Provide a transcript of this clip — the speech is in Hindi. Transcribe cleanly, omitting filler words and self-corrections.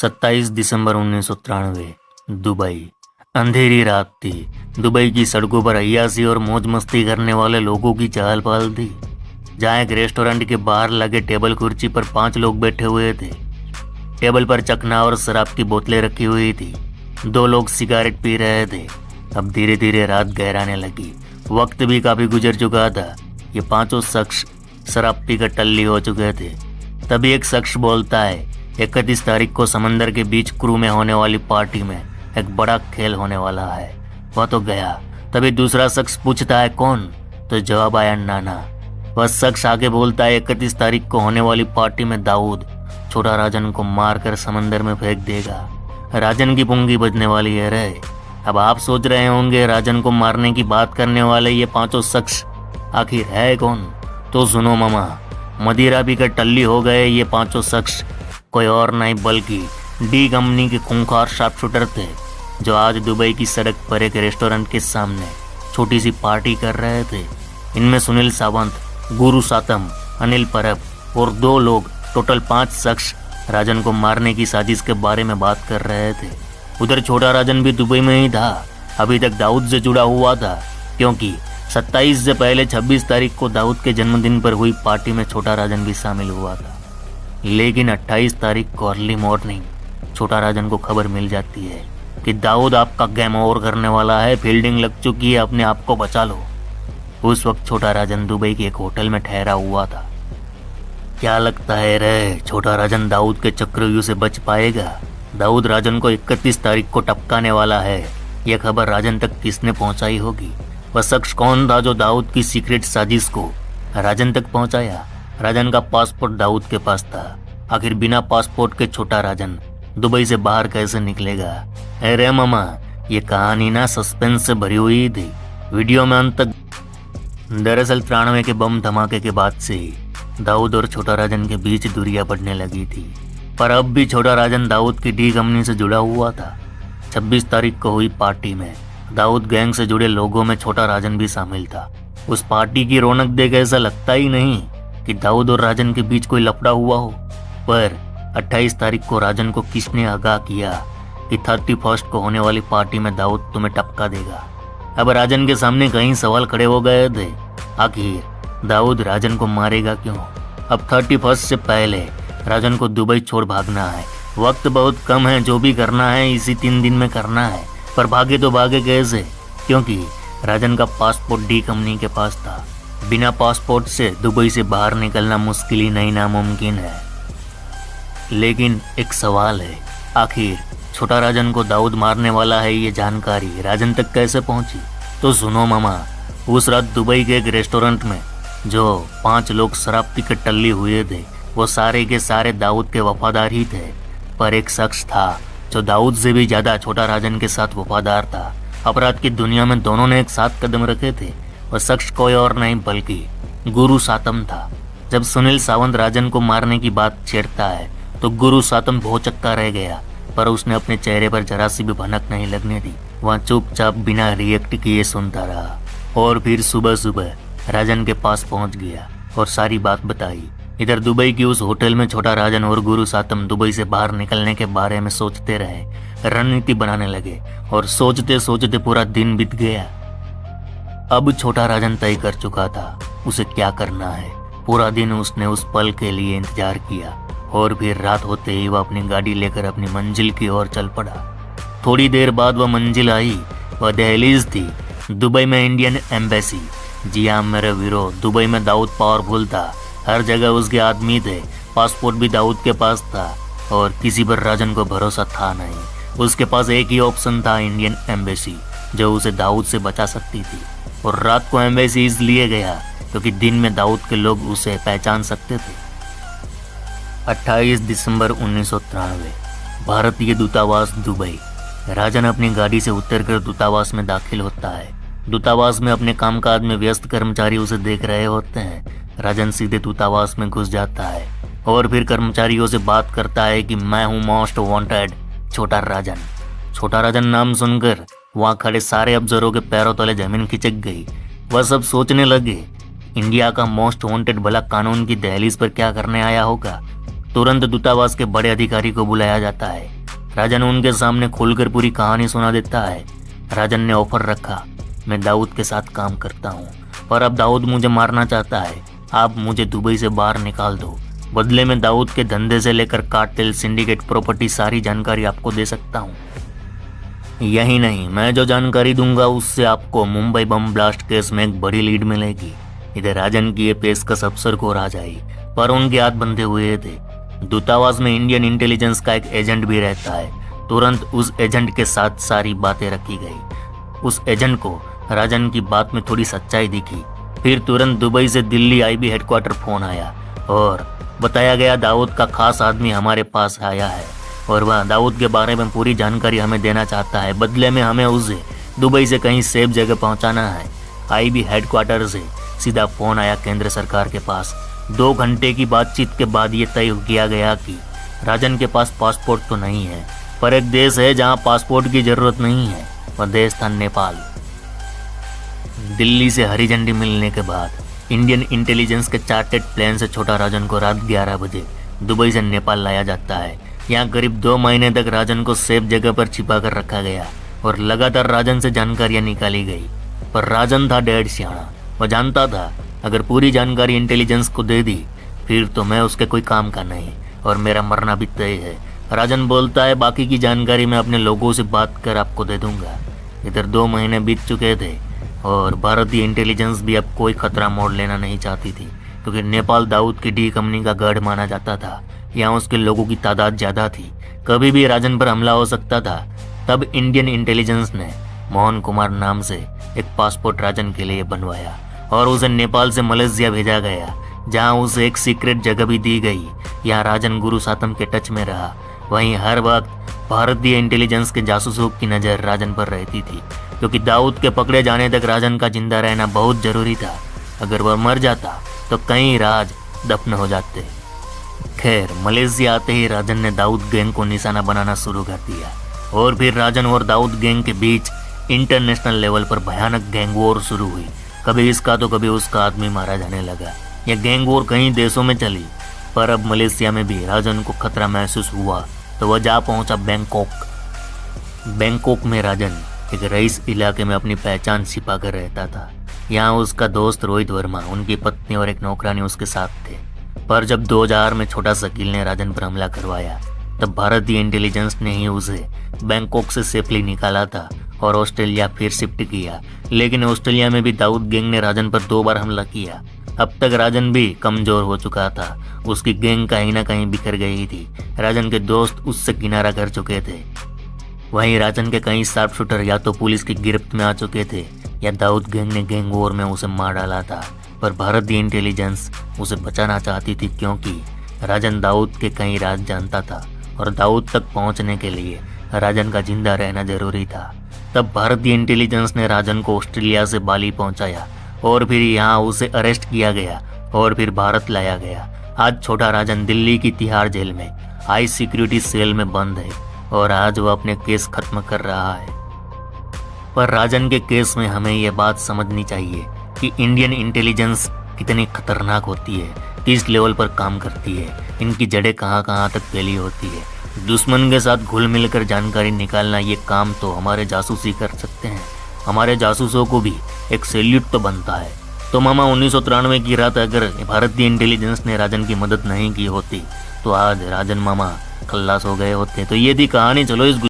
27 दिसंबर 1993 दुबई। अंधेरी रात थी। दुबई की सड़कों पर अय्यासी और मौज मस्ती करने वाले लोगों की चहल पहल थी। जहाँ एक रेस्टोरेंट के बाहर लगे टेबल कुर्सी पर 5 लोग बैठे हुए थे। टेबल पर चखना और शराब की बोतलें रखी हुई थी। 2 लोग सिगरेट पी रहे थे। अब धीरे धीरे रात गहराने लगी। वक्त भी काफी गुजर चुका था। ये 5 शख्स शराब पीकर टल्ली हो चुके थे। तभी एक शख्स बोलता है, 31 तारीख को समंदर के बीच क्रू में होने वाली पार्टी में एक बड़ा खेल होने वाला है। वह तो गया। तभी दूसरा शख्स पूछता है, कौन? तो जवाब आया, नाना। वह शख्स आगे बोलता है, 31 तारीख को होने वाली पार्टी में दाऊद छोटा राजन को मारकर समंदर में फेंक देगा। राजन की पुंगी बजने वाली है रे। अब आप सोच रहे होंगे, राजन को मारने की बात करने वाले ये 5 शख्स आखिर है कौन? तो सुनो मामा, मदिरा पीकर टल्ली हो गए ये 5 शख्स कोई और नहीं बल्कि डी कंपनी के खूंखार शार्प शूटर थे, जो आज दुबई की सड़क पर एक रेस्टोरेंट के सामने छोटी सी पार्टी कर रहे थे। इनमें सुनील सावंत, गुरु सातम, अनिल परब और 2 लोग, टोटल 5 शख्स राजन को मारने की साजिश के बारे में बात कर रहे थे। उधर छोटा राजन भी दुबई में ही था। अभी तक दाऊद से जुड़ा हुआ था, क्योंकि 27 से पहले 26 तारीख को दाऊद के जन्मदिन पर हुई पार्टी में छोटा राजन भी शामिल हुआ था। लेकिन 28 तारीख को अर्ली मॉर्निंग छोटा राजन को खबर मिल जाती है कि दाऊद आपका गेम ओवर करने वाला है, फील्डिंग लग चुकी है, अपने आप को बचा लो। उस वक्त छोटा राजन दुबई के एक होटल में ठहरा हुआ था। क्या लगता है रे, छोटा राजन दाऊद के चक्रव्यूह से बच पाएगा? दाऊद राजन को 31 तारीख को टपकाने वाला है। यह खबर राजन तक किसने पहुंचाई होगी? वह शख्स कौन था जो दाऊद की सीक्रेट साजिश को राजन तक पहुंचाया? राजन का पासपोर्ट दाऊद के पास था। आखिर बिना पासपोर्ट के छोटा राजन दुबई से बाहर कैसे निकलेगा? अरे मामा, ये कहानी ना सस्पेंस से भरी हुई थी। वीडियो में अंत तक। दरअसल 93 के बम धमाके के बाद से दाऊद और छोटा राजन के बीच दूरियां बढ़ने लगी थी। पर अब भी छोटा राजन दाऊद की डी कंपनी से जुड़ा हुआ था। 26 तारीख को हुई पार्टी में दाऊद गैंग से जुड़े लोगों में छोटा राजन भी शामिल था। उस पार्टी की रौनक देख ऐसा लगता ही नहीं कि दाऊद और राजन के बीच कोई लफड़ा हुआ हो। पर 28 तारीख को राजन को किसने आगाह किया कि 31 को होने वाली पार्टी में दाऊद तुम्हें टपका देगा? अब राजन के सामने कई सवाल खड़े हो गए थे। आखिर दाऊद राजन को मारेगा क्यों? अब 31 से पहले राजन को दुबई छोड़ भागना है। वक्त बहुत कम है, जो भी करना है इसी 3 दिन में करना है। पर भागे तो भागे कैसे? क्योंकि राजन का पासपोर्ट डी कंपनी के पास था। बिना पासपोर्ट से दुबई से बाहर निकलना मुश्किल ही नहीं, नामुमकिन है। लेकिन एक सवाल है, आखिर छोटा राजन को दाऊद मारने वाला है, ये जानकारी राजन तक कैसे पहुंची? तो सुनो मामा, उस रात दुबई के एक रेस्टोरेंट में जो 5 लोग शराब पीकर टल्ली हुए थे, वो सारे के सारे दाऊद के वफादार ही थे। पर एक शख्स था जो दाऊद से भी ज्यादा छोटा राजन के साथ वफादार था। अपराध की दुनिया में दोनों ने एक साथ कदम रखे थे। वह शख्स कोई और नहीं बल्कि गुरु सातम था। जब सुनील सावंत राजन को मारने की बात छेड़ता है तो गुरु सातम भौचक्का रह गया, पर उसने अपने चेहरे पर जरा सी भी भनक नहीं लगने दी। वह चुपचाप बिना रिएक्ट किए सुनता रहा और फिर सुबह सुबह राजन के पास पहुंच गया और सारी बात बताई। इधर दुबई की उस होटल में छोटा राजन और गुरु सातम दुबई से बाहर निकलने के बारे में सोचते रहे, रणनीति बनाने लगे और सोचते सोचते पूरा दिन बीत गया। अब छोटा राजन तय कर चुका था उसे क्या करना है। पूरा दिन उसने उस पल के लिए इंतजार किया और फिर रात होते ही वह अपनी गाड़ी लेकर अपनी मंजिल की ओर चल पड़ा। थोड़ी देर बाद वह मंजिल आई। वह दहलीज थी दुबई में इंडियन एम्बेसी। जी हाँ मेरे वीरो, दुबई में दाऊद पावरफुल था। हर जगह उसके आदमी थे। पासपोर्ट भी दाऊद के पास था और किसी पर राजन को भरोसा था नहीं। उसके पास एक ही ऑप्शन था, इंडियन एम्बेसी, जो उसे दाऊद से बचा सकती थी। और रात को एम्बेसी इसलिए गया क्योंकि दिन में दाऊद के लोग उसे पहचान सकते थे। 28 दिसंबर 1993 भारतीय दूतावास दुबई। राजन अपनी गाड़ी से उतरकर दूतावास में दाखिल होता है। दूतावास में अपने कामकाज में व्यस्त कर्मचारी उसे देख रहे होते हैं। राजन सीधे दूतावास में घुस जाता है और फिर कर्मचारियों से बात करता है कि मैं हूँ मोस्ट वांटेड छोटा राजन। छोटा राजन नाम सुनकर वहाँ खड़े सारे अफसरों के पैरों तले जमीन खिसक गई। वह सब सोचने लगे, इंडिया का मोस्ट वांटेड भला कानून की दहलीज पर क्या करने आया होगा? तुरंत दूतावास के बड़े अधिकारी को बुलाया जाता है। राजन उनके सामने खुलकर पूरी कहानी सुना देता है। राजन ने ऑफर रखा, मैं दाऊद के साथ काम करता हूँ, पर अब दाऊद मुझे मारना चाहता है। आप मुझे दुबई से बाहर निकाल दो। बदले में दाऊद के धंधे से लेकर कार्टेल, सिंडिकेट, प्रॉपर्टी, सारी जानकारी आपको दे सकता हूँ। यही नहीं, मैं जो जानकारी दूंगा उससे आपको मुंबई बम ब्लास्ट केस में एक बड़ी लीड मिलेगी। इधर राजन की ये पेशकश अफसर को राज आई, पर उनके हाथ बंधे हुए थे। दूतावास में इंडियन इंटेलिजेंस का एक एजेंट भी रहता है। तुरंत उस एजेंट के साथ सारी बातें रखी गई। उस एजेंट को राजन की बात में थोड़ी सच्चाई दिखी। फिर तुरंत दुबई से दिल्ली आईबी हेडक्वार्टर फोन आया और बताया गया दाऊद का खास आदमी हमारे पास आया है और वह दाऊद के बारे में पूरी जानकारी हमें देना चाहता है। बदले में हमें उसे दुबई से कहीं सेफ जगह पहुंचाना है। आईबी हेडक्वार्टर से सीधा फोन आया केंद्र सरकार के पास। 2 घंटे की बातचीत के बाद ये तय किया गया कि राजन के पास पासपोर्ट तो नहीं है, पर एक देश है जहां पासपोर्ट की जरूरत नहीं है। वह देश था नेपाल। दिल्ली से हरी झंडी मिलने के बाद इंडियन इंटेलिजेंस के चार्टेड प्लेन से छोटा राजन को रात 11 बजे दुबई से नेपाल लाया जाता है। यहाँ करीब 2 महीने तक राजन को सेफ जगह पर छिपा कर रखा गया और लगातार राजन से जानकारियां निकाली गई। पर राजन था डेढ़ सियाना। वह जानता था अगर पूरी जानकारी इंटेलिजेंस को दे दी फिर तो मैं उसके कोई काम का नहीं और मेरा मरना भी तय है। राजन बोलता है, बाकी की जानकारी मैं अपने लोगों से बात कर आपको दे दूंगा। इधर 2 महीने बीत चुके थे और भारतीय इंटेलिजेंस भी अब कोई खतरा मोड़ लेना नहीं चाहती थी, क्योंकि नेपाल दाऊद की डी कंपनी का गढ़ माना जाता था। यहाँ उसके लोगों की तादाद ज्यादा थी, कभी भी राजन पर हमला हो सकता था। तब इंडियन इंटेलिजेंस ने मोहन कुमार नाम से एक पासपोर्ट राजन के लिए बनवाया और उसे नेपाल से मलेशिया भेजा गया, जहाँ उसे एक सीक्रेट जगह भी दी गई। यहाँ राजन गुरु सातम के टच में रहा। वहीं हर वक्त भारतीय इंटेलिजेंस के जासूसों की नज़र राजन पर रहती थी, क्योंकि दाऊद के पकड़े जाने तक राजन का जिंदा रहना बहुत जरूरी था। अगर वह मर जाता तो कई राज दफन हो जाते। खैर, मलेशिया आते ही राजन ने दाऊद गैंग को निशाना बनाना शुरू कर दिया और फिर राजन और दाऊद गैंग के बीच इंटरनेशनल लेवल पर भयानक गैंग वॉर शुरू हुई। कभी इसका तो कभी उसका आदमी मारा जाने लगा। यह गैंग वॉर कई देशों में चली, पर अब मलेशिया में भी राजन को खतरा महसूस हुआ तो वह जा पहुंचा बैंकॉक में राजन एक रईस इलाके में अपनी पहचान छिपा कर रहता था। यहाँ उसका दोस्त रोहित वर्मा, उनकी पत्नी और एक नौकरानी उसके साथ थे। पर जब 2000 में छोटा शकील ने राजन पर हमला करवाया तब भारतीय इंटेलिजेंस ने ही उसे बैंकॉक से सेफली निकाला था और ऑस्ट्रेलिया फिर शिफ्ट किया। लेकिन ऑस्ट्रेलिया में भी दाऊद गैंग ने राजन पर 2 बार हमला किया। अब तक राजन भी कमजोर हो चुका था। उसकी गैंग कहीं ना कहीं बिखर गई थी। राजन के दोस्त उससे किनारा कर चुके थे। वहीं राजन के कई शार्प शूटर या तो पुलिस की गिरफ्त में आ चुके थे या दाऊद गैंग ने गैंग वॉर में उसे मार डाला था। पर भारतीय इंटेलिजेंस उसे बचाना चाहती थी, क्योंकि राजन दाऊद के कई राज जानता था और दाऊद तक पहुंचने के लिए राजन का जिंदा रहना जरूरी था। तब भारतीय इंटेलिजेंस ने राजन को ऑस्ट्रेलिया से बाली पहुंचाया और फिर यहाँ उसे अरेस्ट किया गया और फिर भारत लाया गया। आज छोटा राजन दिल्ली की तिहाड़ जेल में हाई सिक्योरिटी सेल में बंद है और आज वह अपने केस खत्म कर रहा है। पर राजन के केस में हमें यह बात समझनी चाहिए कि इंडियन इंटेलिजेंस कितनी खतरनाक होती है, किस लेवल पर काम करती है, इनकी जड़ें कहाँ कहाँ तक फैली होती है। दुश्मन के साथ घुल मिलकर जानकारी निकालना, ये काम तो हमारे जासूस ही कर सकते हैं। हमारे जासूसों को भी एक सैल्यूट तो बनता है। तो मामा 1993 की रात अगर भारतीय इंटेलिजेंस ने राजन की मदद नहीं की होती तो आज राजन मामा खल्लास हो गए होते। तो ये थी कहानी। चलो इस